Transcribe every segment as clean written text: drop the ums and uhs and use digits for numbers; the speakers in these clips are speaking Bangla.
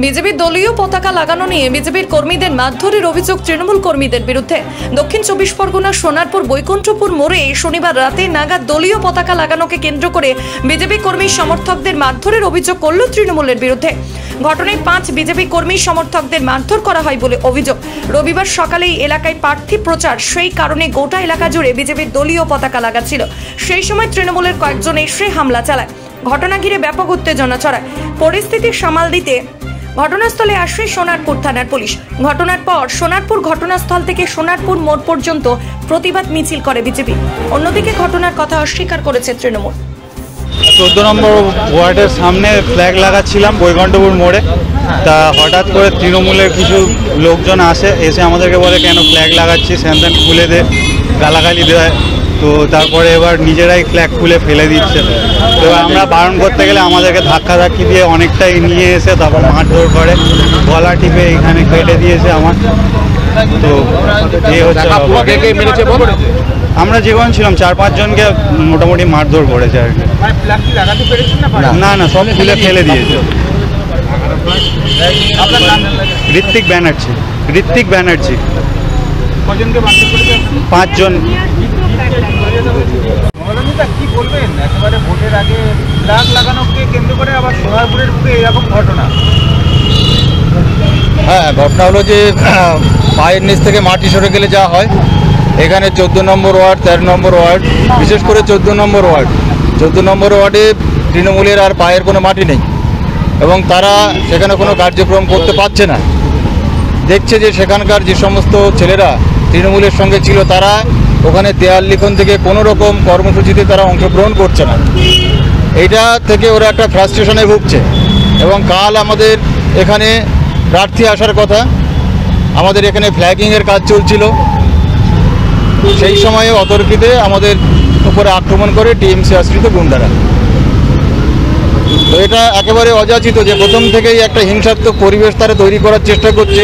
বিজেপির দলীয় পতাকা লাগানো নিয়ে বিজেপির কর্মীদের মারধরের অভিযোগ তৃণমূল কর্মীদের বিরুদ্ধে। দক্ষিণ 24 পরগনার সোনারপুর বৈকুণ্ঠপুর মোড়ে শনিবার রাতে নাগাদ দলীয় পতাকা লাগানোকে কেন্দ্র করে বিজেপি কর্মী সমর্থকদের মারধরের অভিযোগ করল তৃণমূলের বিরুদ্ধে। ঘটনায় 5 বিজেপি কর্মী সমর্থকদের মারধর করা হয় বলে অভিযোগ। রবিবার সকালেই এলাকায় প্রার্থী প্রচার, সেই কারণে গোটা এলাকা জুড়ে বিজেপির দলীয় পতাকা লাগাচ্ছিল। সেই সময় তৃণমূলের কয়েকজন এসে হামলা চালায়। ঘটনা ঘিরে ব্যাপক উত্তেজনা ছড়ায়। পরিস্থিতি সামাল দিতে ঘটনাস্থলে আসে সোনারপুর থানার পুলিশ। ঘটনার পর সোনারপুর ঘটনাস্থল থেকে সোনারপুর মোড় পর্যন্ত প্রতিবাদ মিছিল করে বিজেপি। অন্যদিকে ঘটনার কথা অস্বীকার করেছে তৃণমূল। 14 নম্বর ওয়ার্ডের সামনে ফ্ল্যাগ লাগাচ্ছিলাম বৈকুণ্ঠপুর মোড়ে। তা হঠাৎ করে তৃণমূলের কিছু লোকজন এসে আমাদেরকে বলে কেন ফ্ল্যাগ লাগাচ্ছি, স্যান খুলে দে, গালাগালি দেয়। তো তারপরে এবার নিজেরাই ফ্ল্যাগ খুলে ফেলে দিচ্ছে। তো আমরা বারণ করতে গেলে আমাদেরকে ধাক্কাধাক্কি দিয়ে অনেকটাই নিয়ে এসে তারপর মারধর করে, গলা টিপে এখানে কেটে দিয়েছে আমার। তো এই হচ্ছে, আমরা যেখানে ছিলাম 4-5 জনকে মোটামুটি মারধর করেছে আর কি। না না, সব খুলে ফেলে দিয়েছে। ঋত্বিক ব্যানার্জি। 5 জন। কি বলবেন একেবারে ভোটের আগে ফ্ল্যাগ লাগানোকে কেন্দ্র করে আবার সোনারপুরের বুকে এরকম ঘটনা? হ্যাঁ, ঘটনা হলো যে পায়ের নিচ থেকে মাটি সরে গেলে যা হয়, এখানে 14 নম্বর ওয়ার্ড, 13 নম্বর ওয়ার্ড, বিশেষ করে 14 নম্বর ওয়ার্ডে তৃণমূলের আর পায়ের কোনো মাটি নেই এবং তারা সেখানে কোনো কার্যক্রম করতে পারছে না। দেখছে যে সেখানকার যে সমস্ত ছেলেরা তৃণমূলের সঙ্গে ছিল তারা ওখানে দেয়াল লিখন থেকে কোনো রকম কর্মসূচিতে তারা অংশগ্রহণ করছে না। এইটা থেকে ওরা একটা ফ্রাস্ট্রেশনে ভুগছে এবং কাল আমাদের এখানে প্রার্থী আসার কথা, আমাদের এখানে ফ্ল্যাগিংয়ের কাজ চলছিল। সেই সময়ে অতর্কিতে আমাদের উপরে আক্রমণ করে টিএমসি আশ্রিত গুন্ডারা। তো এটা একেবারে অযাচিত যে প্রথম থেকেই একটা হিংসাত্মক পরিবেশ তারা তৈরি করার চেষ্টা করছে।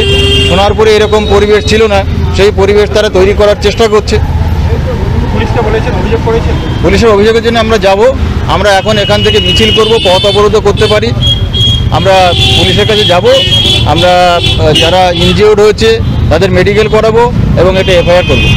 সোনারপুরে এরকম পরিবেশ ছিল না, সেই পরিবেশ তারা তৈরি করার চেষ্টা করছে। পুলিশের অভিযোগের জন্য আমরা যাব। আমরা এখন এখান থেকে মিছিল করব, পথ অবরোধ করতে পারি। আমরা পুলিশের কাছে যাব, আমরা যারা ইনজিওর্ড হয়েছে তাদের মেডিকেল করাবো এবং এটা এফআইআর করবো।